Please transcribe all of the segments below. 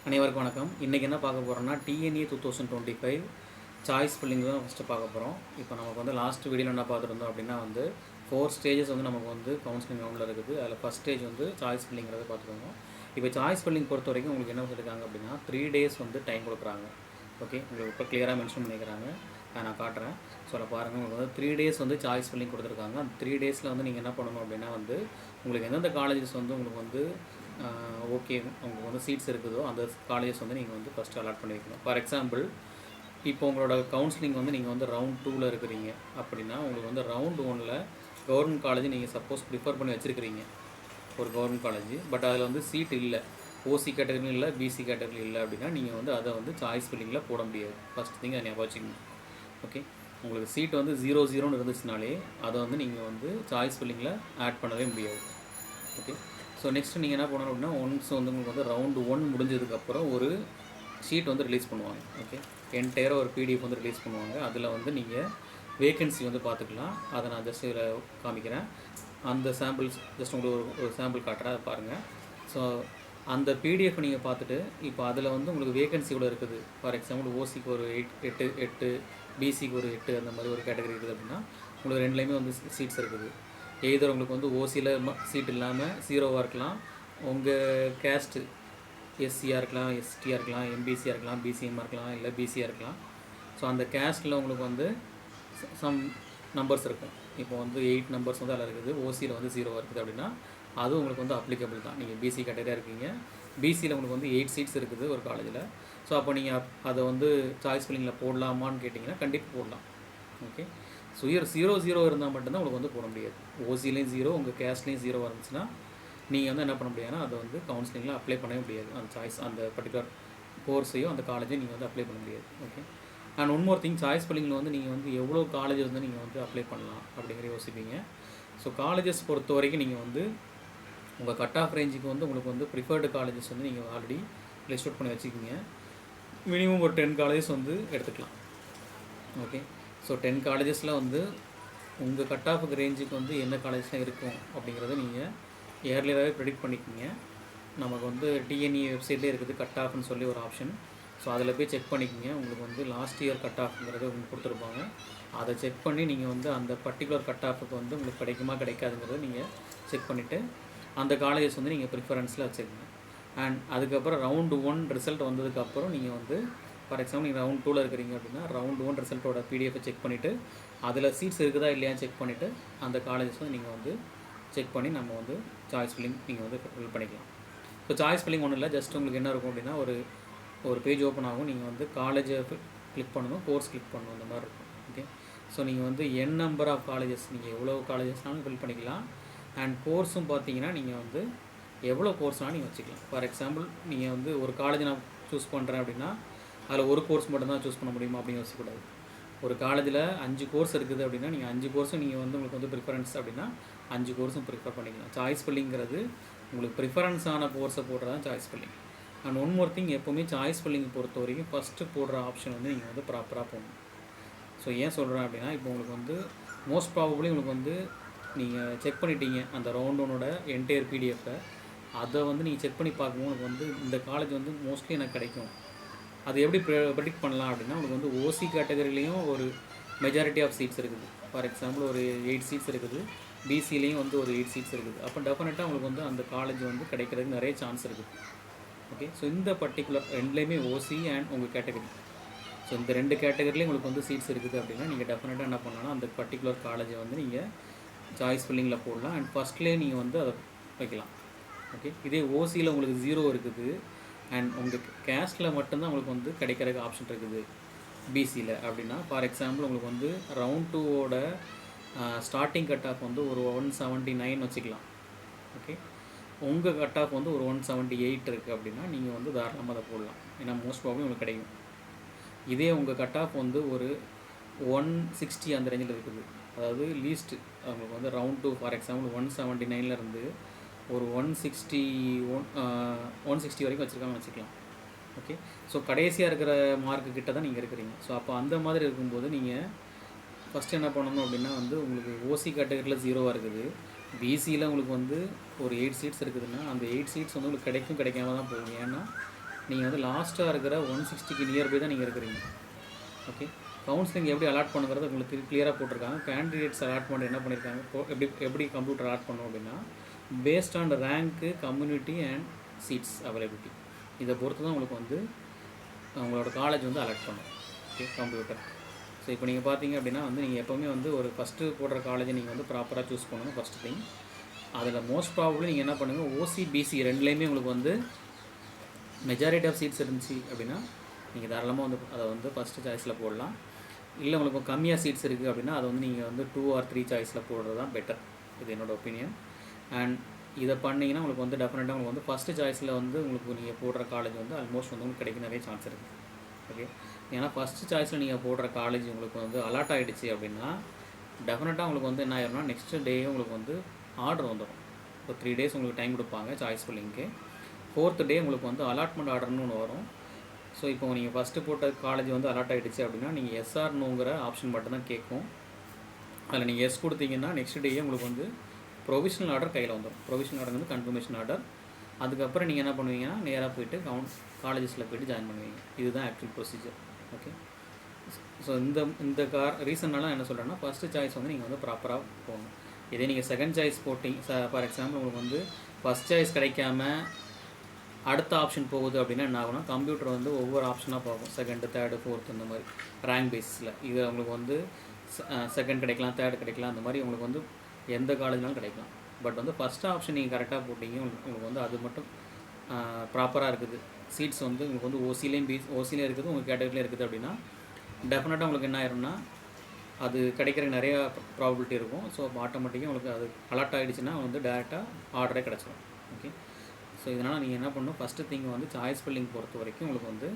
அனைவருக்கும் வணக்கம். இன்றைக்கி என்ன பார்க்க போகிறோம்னா டிஎன்ஏ 2025 சாய்ஸ் ஃபில்லிங் தான் ஃபஸ்ட்டு பார்க்க போகிறோம். இப்போ நமக்கு வந்து லாஸ்ட் வீடியோவில் என்ன பார்த்துருந்தோம் அப்படின்னா வந்து 4 ஸ்டேஜஸ் வந்து நமக்கு வந்து கவுன்சிலிங் ரவுண்டில் இருக்குது. அதில் ஃபஸ்ட் ஸ்டேஜ் வந்து சாய்ஸ் ஃபில்லிங்கிறத பார்த்துருந்தோம். இப்போ சாய்ஸ் ஃபில்லிங் பொறுத்த வரைக்கும் உங்களுக்கு என்ன சொல்லியிருக்காங்க அப்படின்னா 3 days வந்து டைம் கொடுக்குறாங்க. ஓகே, உங்களுக்கு இப்போ கிளியராக மென்ஷன் பண்ணிக்கிறாங்க. நான் காட்டுறேன். ஸோ அதை பாருங்கள், உங்களுக்கு வந்து 3 days வந்து சாய்ஸ் ஃபில்லிங் கொடுத்துருக்காங்க. அந்த 3 daysல வந்து நீங்கள் என்ன பண்ணணும் அப்படின்னா வந்து உங்களுக்கு எந்தெந்த காலேஜஸ் வந்து உங்களுக்கு வந்து ஓகே உங்களுக்கு வந்து சீட்ஸ் இருக்குதோ அந்த காலேஜஸ் வந்து நீங்கள் வந்து ஃபஸ்ட்டு அலாட் பண்ணி வைக்கணும். ஃபார் எக்ஸாம்பிள், இப்போ உங்களோட கவுன்சிலிங் வந்து நீங்கள் வந்து ரவுண்ட் 2ல் இருக்கிறீங்க அப்படின்னா உங்களுக்கு வந்து ரவுண்ட் 1ல் கவர்மெண்ட் காலேஜ் நீங்கள் சப்போஸ் ப்ரிஃபர் பண்ணி வச்சுருக்கிறீங்க, ஒரு கவர்மெண்ட் காலேஜ். பட் அதில் வந்து சீட் இல்லை, ஓசி கேட்டகரி இல்லை, பிசி கேட்டகரி இல்லை அப்படின்னா நீங்கள் வந்து அதை வந்து சாய்ஸ் ஃபில்லிங்கில் போட முடியாது. ஃபஸ்ட் திங் அதை ஞாபகம் வச்சுக்கணும். ஓகே, உங்களுக்கு சீட் வந்து 0-0 இருந்துச்சுனாலே அதை வந்து நீங்கள் வந்து சாய்ஸ் ஃபில்லிங்கில் ஆட் பண்ணவே முடியாது. ஓகே, ஸோ நெக்ஸ்ட்டு நீங்கள் என்ன பண்ணணும் அப்படின்னா ஒன்ஸ் வந்து உங்களுக்கு வந்து ரவுண்டு 1 முடிஞ்சதுக்கப்புறம் ஒரு ஷீட் வந்து ரிலீஸ் பண்ணுவாங்க. ஓகே, என்டையராக ஒரு பிடிஎஃப் வந்து ரிலீஸ் பண்ணுவாங்க. அதில் வந்து நீங்கள் வேகன்சி வந்து பார்த்துக்கலாம். அதை நான் ஜஸ்ட் இதில் காமிக்கிறேன். அந்த சாம்பிள்ஸ் ஜஸ்ட் உங்களுக்கு ஒரு சாம்பிள் காட்டுறேன், அதை பாருங்கள். ஸோ அந்த பிடிஎஃப் நீங்கள் பார்த்துட்டு இப்போ அதில் வந்து உங்களுக்கு வேகன்சி கூட இருக்குது. ஃபார் எக்ஸாம்பிள் ஓசிக்கு ஒரு 8, பிசிக்கு ஒரு 8, அந்த மாதிரி ஒரு கேட்டகரி இருக்குது அப்படின்னா உங்களுக்கு ரெண்டுலேயுமே வந்து சீட்ஸ் இருக்குது. எய்தர் உங்களுக்கு வந்து ஓசியில் சீட் இல்லாமல் 0வாக இருக்கலாம், உங்கள் கேஸ்ட்டு எஸ்சியாக இருக்கலாம், எஸ்டியாக இருக்கலாம், எம்பிசியாக இருக்கலாம், பிசிஎம்மாக இருக்கலாம், இல்லை பிசியாக இருக்கலாம். ஸோ அந்த கேஸ்ட்டில் உங்களுக்கு வந்து சம் நம்பர்ஸ் இருக்கும். இப்போ வந்து 8 நம்பர்ஸ் வந்து அதில் இருக்குது, ஓசியில் வந்து 0வாக இருக்குது அப்படின்னா அது உங்களுக்கு வந்து அப்ளிகபிள் தான். நீங்கள் பிசி கேட்டகரியாக இருக்கீங்க, பிசியில் உங்களுக்கு வந்து 8 சீட்ஸ் இருக்குது ஒரு காலேஜில். ஸோ அப்போ நீங்கள் அதை வந்து சாய்ஸ் ஃபில்லிங்கில் போடலாமான்னு கேட்டிங்கன்னா கண்டிப்பாக போடலாம். ஓகே, ஸோ 0-0 இருந்தால் மட்டும்தான் உங்களுக்கு வந்து போட முடியாது. ஓசிலையும் 0, உங்கள் கேஸ்ட்லேயும் 0 இருந்துச்சுன்னா நீங்கள் வந்து என்ன பண்ண முடியாதுன்னா அதை வந்து கவுன்சிலிங்கில் அப்ளை பண்ணவே முடியாது. அந்த சாய்ஸ் அந்த பர்டிகுலர் கோர்ஸையும் அந்த காலேஜையும் நீங்கள் வந்து அப்ளை பண்ண முடியாது. Okay, and one more thing, choice ஃபில்லிங்கில் வந்து நீங்கள் வந்து எவ்வளோ காலேஜஸ் வந்து நீங்கள் வந்து அப்ளை பண்ணலாம் அப்படிங்கிற யோசிப்பீங்க. ஸோ காலேஜஸ் பொறுத்த வரைக்கும் நீங்கள் வந்து உங்கள் கட் ஆஃப் ரேஞ்சுக்கு வந்து உங்களுக்கு வந்து ப்ரிஃபர்டு காலேஜஸ் வந்து நீங்கள் ஆல்ரெடி லிஸ்ட் அவுட் பண்ணி வச்சுக்கிங்க. மினிமம் ஒரு 10 காலேஜஸ் வந்து எடுத்துக்கலாம். ஓகே, ஸோ 10 காலேஜஸில் வந்து உங்கள் கட் ஆஃப் ரேஞ்சுக்கு வந்து என்ன காலேஜஸ்லாம் இருக்கும் அப்படிங்கிறத நீங்கள் ஏர்லியராகவே ப்ரெடிக்ட் பண்ணிக்கிங்க. நமக்கு வந்து டிஎன்இ வெப்சைட்லேயே இருக்குது கட் ஆஃப்னு சொல்லி ஒரு ஆப்ஷன். ஸோ அதில் போய் செக் பண்ணிக்கிங்க. உங்களுக்கு வந்து லாஸ்ட் இயர் கட் ஆஃப்ங்கிறது உங்களுக்கு கொடுத்துருப்பாங்க. அதை செக் பண்ணி நீங்கள் வந்து அந்த பர்டிகுலர் கட் ஆஃபுக்கு வந்து உங்களுக்கு கிடைக்குமா கிடைக்காதுங்கிறத நீங்கள் செக் பண்ணிவிட்டு அந்த காலேஜஸ் வந்து நீங்கள் ப்ரிஃபரன்ஸில் வச்சுக்கோங்க. அண்ட் அதுக்கப்புறம் ரவுண்டு 1 ரிசல்ட் வந்ததுக்கப்புறம் நீங்கள் வந்து ஃபார் எக்ஸாம்பிள் நீங்கள் ரவுண்ட் 2ல் இருக்கிறீங்க அப்படின்னா ரவுண்ட் 1 ரிசல்ட்டோட பிடிஎஃபை செக் பண்ணிவிட்டு அதில் சீட்ஸ் இருக்குதா இல்லையான்னு செக் பண்ணிவிட்டு அந்த காலேஜஸ் வந்து நீங்கள் வந்து செக் பண்ணி நம்ம வந்து சாய்ஸ் ஃபில்லிங் நீங்கள் வந்து ஃபில் பண்ணிக்கலாம். ஸோ சாய்ஸ் ஃபில்லிங் ஒன்றும் இல்லை, ஜஸ்ட் உங்களுக்கு என்ன இருக்கும் அப்படின்னா ஒரு பேஜ் ஓப்பன் ஆகும். நீங்கள் வந்து காலேஜை கிளிக் பண்ணணும், கோர்ஸ் கிளிக் பண்ணணும், இந்த மாதிரி இருக்கும். ஓகே, ஸோ நீங்கள் வந்து என் நம்பர் ஆஃப் காலேஜஸ் நீங்கள் எவ்வளோ காலேஜஸ்னாலும் ஃபில் பண்ணிக்கலாம். அண்ட் கோர்ஸும் பார்த்தீங்கன்னா நீங்கள் வந்து எவ்வளோ கோர்ஸ்னாலும் நீங்கள் வச்சுக்கலாம். ஃபார் எக்ஸாம்பிள், நீங்கள் வந்து ஒரு காலேஜ் நான் சூஸ் பண்ணுறேன் அப்படின்னா அதில் ஒரு கோர்ஸ் மட்டும்தான் சூஸ் பண்ண முடியுமா அப்படின்னு யோசிக்கக்கூடாது. ஒரு காலேஜில் 5 கோர்ஸ் இருக்குது அப்படின்னா நீங்கள் 5 கோர்ஸும் நீங்கள் வந்து உங்களுக்கு வந்து ப்ரிஃபரன்ஸ் அப்படின்னா 5 கோர்ஸும் ப்ரிஃபர் பண்ணிக்கலாம். சாய்ஸ் ஃபில்லிங்கிறது உங்களுக்கு ப்ரிஃபரன்ஸான கோர்ஸை போடுறது தான் choice filling. And one more thing, எப்போவுமே சாய்ஸ் ஃபில்லிங் பொறுத்த வரைக்கும் ஃபஸ்ட்டு போடுற ஆப்ஷன் வந்து நீங்கள் வந்து ப்ராப்பராக போடணும். ஸோ ஏன் சொல்கிறேன் அப்படின்னா இப்போ உங்களுக்கு வந்து மோஸ்ட் ப்ராபபிளி உங்களுக்கு வந்து நீங்கள் செக் பண்ணிட்டீங்க அந்த ரவுண்ட் 1ஓட என்டையர் பிடிஎஃப்பை, அதை வந்து நீங்கள் செக் பண்ணி பார்க்கும்போது உங்களுக்கு வந்து இந்த காலேஜ் வந்து மோஸ்ட்லி எனக்கு கிடைக்கும். அது எப்படி ப்ரெடிக்ட் பண்ணலாம் அப்படின்னா உங்களுக்கு வந்து ஓசி கேட்டகரிலையும் ஒரு மெஜாரிட்டி ஆஃப் சீட்ஸ் இருக்குது. ஃபார் எக்ஸாம்பிள் ஒரு 8 சீட்ஸ் இருக்குது, பிசிலையும் வந்து ஒரு 8 சீட்ஸ் இருக்குது. அப்போ டெஃபினட்டாக உங்களுக்கு வந்து அந்த காலேஜ் வந்து கிடைக்கிறதுக்கு நிறைய சான்ஸ் இருக்குது. ஓகே, ஸோ இந்த பர்டிகுலர் ரெண்டுலேயுமே ஓசி அண்ட் உங்கள் கேட்டகரி, ஸோ இந்த 2 கேட்டகரிலையும் உங்களுக்கு வந்து சீட்ஸ் இருக்குது அப்படின்னா நீங்கள் டெஃபினட்டாக என்ன பண்ணலாம்னா அந்த பர்டிகுலர் காலேஜை வந்து நீங்கள் சாய்ஸ் ஃபில்லிங்கில் போடலாம். அண்ட் ஃபஸ்ட்லேயே நீங்கள் வந்து அதை வைக்கலாம். ஓகே, இதே ஓசியில் உங்களுக்கு 0 இருக்குது அண்ட் உங்கள் கேஸ்ட்டில் மட்டும்தான் உங்களுக்கு வந்து கிடைக்கிறதுக்கு ஆப்ஷன் இருக்குது பிசியில் அப்படின்னா ஃபார் எக்ஸாம்பிள் உங்களுக்கு வந்து ரவுண்ட் 2ஓட ஸ்டார்டிங் கட் ஆஃப் வந்து ஒரு 179 வச்சுக்கலாம். ஓகே, உங்கள் கட் ஆஃப் வந்து ஒரு 178 இருக்குது அப்படின்னா நீங்கள் வந்து தாராளமாக அதை போடலாம். ஏன்னா மோஸ்ட் ப்ராப்ளம் உங்களுக்கு கிடைக்கும். இதே உங்கள் கட் ஆஃப் வந்து ஒரு 160 அந்த ரேஞ்சில் இருக்குது, அதாவது லீஸ்ட் அவங்களுக்கு வந்து ரவுண்ட் 2 ஃபார் எக்ஸாம்பிள் 179லேருந்து ஒரு 160 வரைக்கும் வச்சுருக்காங்கன்னு வச்சுக்கலாம். ஓகே, ஸோ கடைசியாக இருக்கிற மார்க்கு கிட்ட தான் நீங்கள் இருக்கிறீங்க. ஸோ அப்போ அந்த மாதிரி இருக்கும்போது நீங்கள் ஃபஸ்ட்டு என்ன பண்ணணும் அப்படின்னா வந்து உங்களுக்கு ஓசி கேட்டகரியில் 0வாக இருக்குது, பிசியில் உங்களுக்கு வந்து ஒரு 8 சீட்ஸ் இருக்குதுன்னா அந்த 8 சீட்ஸ் வந்து உங்களுக்கு கிடைக்காம தான் போகும். ஏன்னா நீங்கள் வந்து லாஸ்ட்டாக இருக்கிற 160க்கு நியர்பை தான் நீங்கள் இருக்கிறீங்க. ஓகே, கவுன்சிலிங் எப்படி அலாட் பண்ணுங்கிறது உங்களுக்கு கிளியராக போட்டிருக்காங்க. கேண்டிடேட்ஸ் அலாட்மெண்ட் என்ன பண்ணியிருக்காங்க, எப்படி கம்ப்யூட்டர் அலாட் பண்ணும் அப்படின்னா, based on rank, community and seeds availability, இதை பொறுத்து தான் உங்களுக்கு வந்து உங்களோட காலேஜ் வந்து அலாட் பண்ணும். Okay, computer. ஸோ இப்போ நீங்கள் பார்த்தீங்க அப்படின்னா வந்து நீங்கள் எப்போவுமே வந்து ஒரு ஃபஸ்ட்டு போடுற காலேஜை நீங்கள் வந்து ப்ராப்பராக சூஸ் பண்ணணும். ஃபஸ்ட்டு திங், அதில் மோஸ்ட் ப்ராபப்ளி நீங்கள் என்ன பண்ணுங்கள், ஓசி பிசி ரெண்டுலேயுமே உங்களுக்கு வந்து மெஜாரிட்டி ஆஃப் சீட்ஸ் இருந்துச்சு அப்படின்னா நீங்கள் தாராளமாக வந்து அதை வந்து ஃபஸ்ட்டு சாய்ஸில் போடலாம். இல்லை உங்களுக்கு கம்மியாக சீட்ஸ் இருக்குது அப்படின்னா அதை வந்து நீங்கள் வந்து 2 or 3 சாய்ஸில் போடுறது தான் பெட்டர். இது என்னோடய ஒப்பீனியன். அண்ட் இதை பண்ணிங்கன்னா உங்களுக்கு வந்து டெஃபினட்டாக உங்களுக்கு வந்து ஃபஸ்ட்டு சாய்ஸில் வந்து உங்களுக்கு நீங்கள் போடுற காலேஜ் வந்து ஆல்மோஸ்ட் வந்து உங்களுக்கு கிடைக்க நிறைய சான்ஸ் இருக்குது. ஓகே, ஏன்னா ஃபஸ்ட்டு சாய்ஸில் நீங்கள் போடுற காலேஜ் உங்களுக்கு வந்து அலாட் ஆகிடுச்சு அப்படின்னா டெஃபினட்டாக உங்களுக்கு வந்து என்ன ஆயிரும்னா நெக்ஸ்ட் டே உங்களுக்கு வந்து ஆர்டர் வந்துடும். இப்போ 3 days உங்களுக்கு டைம் கொடுப்பாங்க சாய்ஸ் ஃபில்லிங்க்கு. 4th day உங்களுக்கு வந்து அலாட்மெண்ட் ஆர்டர்னு ஒன்று வரும். ஸோ இப்போ நீங்கள் ஃபஸ்ட்டு போட்ட காலேஜ் வந்து அலாட் ஆகிடுச்சு அப்படின்னா நீங்கள் எஸ்ஆர் நோங்கிற ஆப்ஷன் மட்டும்தான் கேட்கும். அதில் நீங்கள் எஸ் கொடுத்தீங்கன்னா நெக்ஸ்ட் டேயே உங்களுக்கு வந்து ப்ரொவிஷனல் ஆர்டர் கையில் வந்துடும். ப்ரொவிஷனல் ஆர்டர் வந்து கன்ஃபர்மேஷன் ஆர்டர். அதுக்கப்புறம் நீங்கள் என்ன பண்ணுவீங்கன்னா நேராக போய்ட்டு காலேஜஸில் போய்ட்டு ஜாயின் பண்ணுவீங்க. இதுதான் ஆக்சுவல் ப்ரொசீஜர். ஓகே, ஸோ இந்த ரீசன்னால என்ன சொல்கிறேன்னா ஃபஸ்ட்டு சாய்ஸ் வந்து நீங்கள் வந்து ப்ராப்பராக போகணும். இதே நீங்கள் செகண்ட் சாய்ஸ் போட்டிங்க, ஃபார் எக்ஸாம்பிள் உங்களுக்கு வந்து ஃபஸ்ட் சாய்ஸ் கிடைக்காம அடுத்த ஆப்ஷன் போகுது அப்படின்னா என்ன ஆகுனா, கம்ப்யூட்டர் வந்து ஒவ்வொரு ஆப்ஷனாக பார்க்கும். 2nd, 3rd, 4th இந்த மாதிரி ரேங்க் பேஸில். இது உங்களுக்கு வந்து 2nd கிடைக்கலாம், 3rd கிடைக்கலாம், அந்த மாதிரி உங்களுக்கு வந்து எந்த காலேஜ்னாலும் கிடைக்கலாம். பட் வந்து ஃபஸ்ட் ஆப்ஷன் நீங்கள் கரெக்டாக போட்டிங்க, உங்களுக்கு வந்து அது மட்டும் ப்ராப்பராக இருக்குது. சீட்ஸ் வந்து உங்களுக்கு வந்து ஓசிலையும் இருக்குது, உங்கள் கேட்டகரியிலே இருக்குது அப்படின்னா டெஃபினட்டாக உங்களுக்கு என்ன ஆயிரும்னா அது கிடைக்கிற நிறையா ப்ராபபிலிட்டி இருக்கும். ஸோ ஆட்டோமேட்டிக்காக உங்களுக்கு அது அலாட் ஆகிடுச்சுன்னா வந்து டேரெக்டாக ஆர்டரே கிடச்சிடும். ஓகே, ஸோ இதனால் நீங்கள் என்ன பண்ணணும், ஃபஸ்ட்டு திங் வந்து சாய்ஸ் ஃபில்லிங் பொறுத்த வரைக்கும் உங்களுக்கு வந்து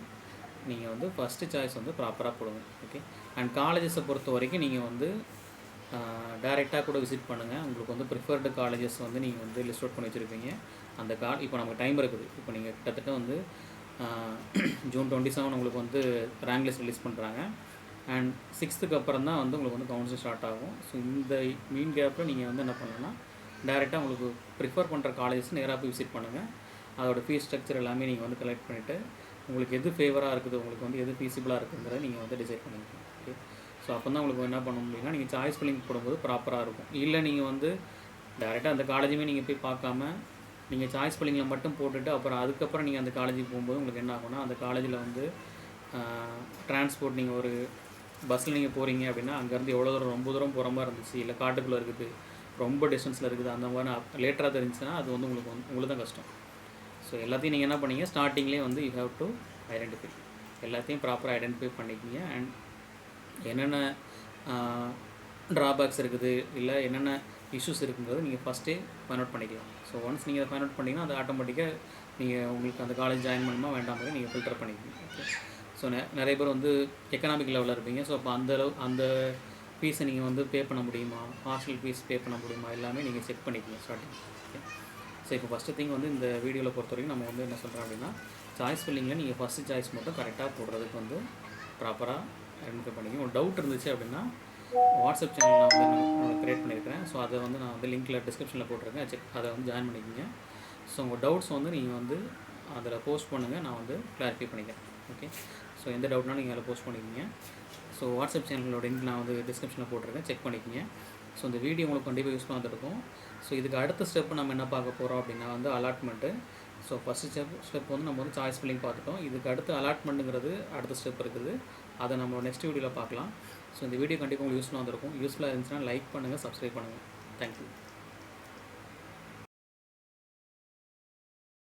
நீங்கள் வந்து ஃபஸ்ட்டு சாய்ஸ் வந்து ப்ராப்பராக போடுங்க. ஓகே, அண்ட் காலேஜஸை பொறுத்த வரைக்கும் நீங்கள் வந்து டைரெக்டாக கூட விசிட் பண்ணுங்கள். உங்களுக்கு வந்து ப்ரிஃபர்டு காலேஜஸ் வந்து நீங்கள் வந்து லிஸ்ட் அவுட் பண்ணி வச்சுருப்பீங்க. அந்த இப்போ நமக்கு டைம் இருக்குது. இப்போ நீங்கள் கிட்டத்தட்ட வந்து June 27 உங்களுக்கு வந்து ரேங்க் லிஸ்ட் ரிலீஸ் பண்ணுறாங்க. அண்ட் 6th அப்புறம் தான் வந்து உங்களுக்கு வந்து கவுன்சிலிங் ஸ்டார்ட் ஆகும். ஸோ இந்த மீன் கேப்பில் நீங்கள் வந்து என்ன பண்ணணும்னா டைரெக்டாக உங்களுக்கு ப்ரிஃபர் பண்ணுற காலேஜஸ் நேராக போய் விசிட் பண்ணுங்கள். அதோட ஃபீஸ் ஸ்ட்ரக்சர் எல்லாமே நீங்கள் வந்து கலெக்ட் பண்ணிவிட்டு உங்களுக்கு எது ஃபேவராக இருக்குது, உங்களுக்கு வந்து எது ஃபீஸிபிளாக இருக்குங்கிறத நீங்கள் வந்து டிசைட் பண்ணிக்கலாம். ஓகே, ஸோ அப்போ தான் உங்களுக்கு என்ன பண்ணணும் அப்படின்னா நீங்கள் சாய்ஸ் ஃபில்லிங் போடும்போது ப்ராப்பராக இருக்கும். இல்லை நீங்கள் வந்து டைரெக்டாக அந்த காலேஜுமே நீங்கள் போய் பார்க்காம நீங்கள் சாய்ஸ் ஃபில்லிங்கில் மட்டும் போட்டுட்டு அப்புறம் அதுக்கப்புறம் நீங்கள் அந்த காலேஜுக்கு போகும்போது உங்களுக்கு என்ன ஆகும்னா அந்த காலேஜில் வந்து டிரான்ஸ்போர்ட் நீங்கள் ஒரு பஸ்ஸில் நீங்கள் போகிறீங்க அப்படின்னா அங்கேருந்து எவ்வளோ தூரம் ரொம்ப தூரம் போகிற மாதிரி இருந்துச்சு, இல்லை காட்டுக்குள்ளே இருக்குது, ரொம்ப டிஸ்டன்ஸில் இருக்குது, அந்த மாதிரி லேட்டராக தெரிஞ்சுன்னா அது வந்து உங்களுக்கு தான் கஷ்டம். ஸோ எல்லாத்தையும் நீங்கள் என்ன பண்ணீங்க, ஸ்டார்டிங்லேயே வந்து யூ ஹேவ் டு ஐடென்டிஃபை, எல்லாத்தையும் ப்ராப்பராக ஐடென்டிஃபை பண்ணிக்கிங்க. அண்ட் என்னென்ன ட்ராபேக்ஸ் இருக்குது, இல்லை என்னென்ன இஷ்யூஸ் இருக்குங்கிறது நீங்கள் ஃபஸ்ட்டே ஃபைண்ட் அவுட் பண்ணிக்கலாம். ஸோ ஒன்ஸ் நீங்கள் ஃபைண்ட் அவுட் பண்ணிங்கன்னா அது ஆட்டோமேட்டிக்காக நீங்கள் உங்களுக்கு அந்த காலேஜ் ஜாயின் பண்ணணுமா வேண்டாம் மாதிரி நீங்கள் ஃபில்டர் பண்ணிக்கணும். ஓகே, ஸோ நிறைய பேர் வந்து எக்கனாமிக் லெவலில் இருப்பீங்க. ஸோ அப்போ அந்த ஃபீஸை நீங்கள் வந்து பே பண்ண முடியுமா, ஹாஸ்டல் ஃபீஸ் பே பண்ண முடியுமா, எல்லாமே நீங்கள் செக் பண்ணிக்கணும் ஸ்டார்டிங். ஓகே, ஸோ இப்போ ஃபஸ்ட்டு திங் வந்து இந்த வீடியோவில் பொறுத்த வரைக்கும் நம்ம வந்து என்ன சொல்கிறோம் அப்படின்னா சாய்ஸ் ஃபில்லிங்கில் நீங்கள் ஃபஸ்ட்டு சாய்ஸ் மட்டும் கரெக்டாக போடுறதுக்கு வந்து ப்ராப்பராக ஐடென்டிஃபை பண்ணிக்கணும். ஒரு டவுட் இருந்துச்சு அப்படின்னா வாட்ஸ்அப் சேனல் நான் வந்து க்ரியேட் பண்ணியிருக்கிறேன். ஸோ அதை வந்து நான் வந்து லிங்க்கில் டிஸ்கிரிப்ஷனில் போட்டிருக்கேன், அதை வந்து ஜாயின் பண்ணிக்கோங்க. ஸோ உங்கள் டவுட்ஸ் வந்து நீங்கள் வந்து அதில் போஸ்ட் பண்ணுங்கள், நான் வந்து கிளாரிஃபை பண்ணிக்கிறேன். ஓகே, ஸோ எந்த டவுட்னாலும் நீங்கள் அதில் போஸ்ட் பண்ணிக்கோங்க. ஸோ வாட்ஸ்அப் சேனலோட லிங்க் நான் வந்து டிஸ்கிரிப்ஷனில் போட்டிருக்கேன், செக் பண்ணிக்கோங்க. ஸோ இந்த வீடியோ உங்களுக்கு கண்டிப்பாக யூஸ்ஃபுல்லாக வந்துருக்கும். ஸோ இதுக்கு அடுத்த ஸ்டெப்பு நம்ம என்ன பார்க்க போகிறோம் அப்படின்னா வந்து அலாட்மெண்ட்டு. ஸோ ஃபஸ்ட்டு ஸ்டெப் வந்து நம்ம வந்து சாய்ஸ் ஃபில்லிங் பார்த்துட்டோம். இதுக்கு அடுத்து அலாட்மெண்ட்டுங்கிறது அடுத்த ஸ்டெப் இருக்குது, அதை நம்ம நெக்ஸ்ட் வீடியோவில் பார்க்கலாம். ஸோ இந்த வீடியோ கண்டிப்பாக உங்களுக்கு யூஸ்ஃபுல்லாக வந்துருக்கும். யூஸ்ஃபுல்லாக இருந்துச்சுன்னா லைக் பண்ணுங்கள், சப்ஸ்கிரைப் பண்ணுங்கள். தேங்க்யூ.